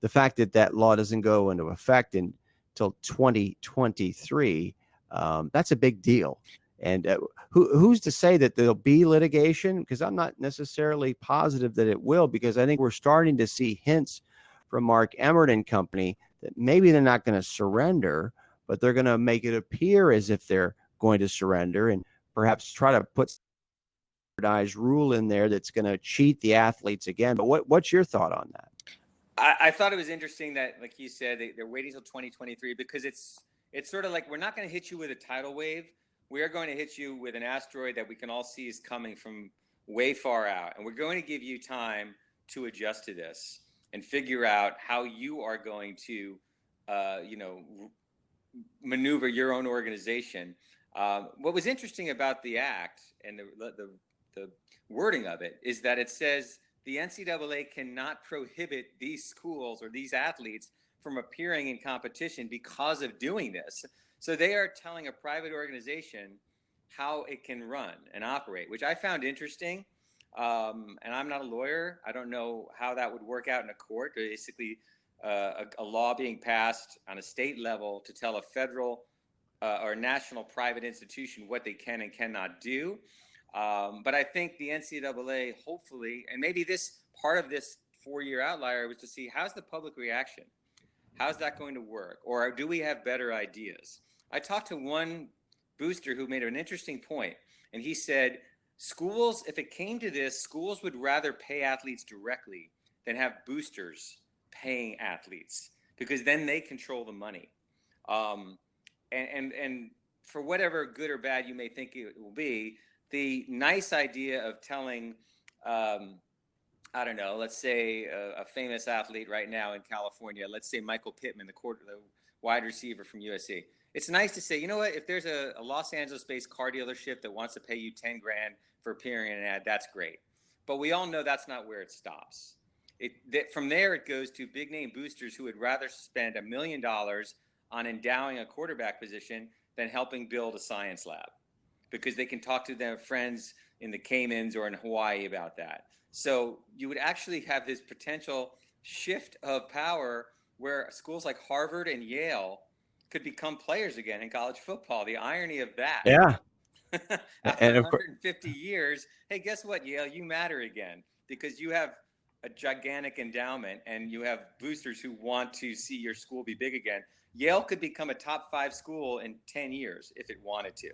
the fact that that law doesn't go into effect until 2023, that's a big deal. And who's to say that there'll be litigation? Because I'm not necessarily positive that it will, because I think we're starting to see hints from Mark Emmert and company that maybe they're not going to surrender, but they're going to make it appear as if they're going to surrender, and perhaps try to put a rule in there that's going to cheat the athletes again. But what's your thought on that? I thought it was interesting that, like you said, they're waiting until 2023, because it's sort of like, we're not going to hit you with a tidal wave. We are going to hit you with an asteroid that we can all see is coming from way far out. And we're going to give you time to adjust to this and figure out how you are going to, maneuver your own organization. What was interesting about the act and the wording of it is that it says the NCAA cannot prohibit these schools or these athletes from appearing in competition because of doing this. So they are telling a private organization how it can run and operate, which I found interesting. And I'm not a lawyer. I don't know how that would work out in a court. Basically, a law being passed on a state level to tell a federal or national private institution what they can and cannot do. But I think the NCAA, hopefully, and maybe this part of this 4-year outlier was to see how's the public reaction. How's that going to work? Or do we have better ideas? I talked to one booster who made an interesting point, and he said, schools, if it came to this, schools would rather pay athletes directly than have boosters paying athletes, because then they control the money. And for whatever good or bad you may think it will be, the nice idea of telling, I don't know, let's say a famous athlete right now in California, let's say Michael Pittman, the wide receiver from USC. It's nice to say, you know what, if there's a Los Angeles-based car dealership that wants to pay you $10,000 for appearing in an ad, that's great. But we all know that's not where it stops. From there, it goes to big-name boosters who would rather spend $1 million on endowing a quarterback position than helping build a science lab, because they can talk to their friends in the Caymans or in Hawaii about that. So you would actually have this potential shift of power where schools like Harvard and Yale could become players again in college football. The irony of that. Yeah. After 150 years, hey, guess what, Yale? You matter again, because you have a gigantic endowment and you have boosters who want to see your school be big again. Yale could become a top 5 school in 10 years if it wanted to.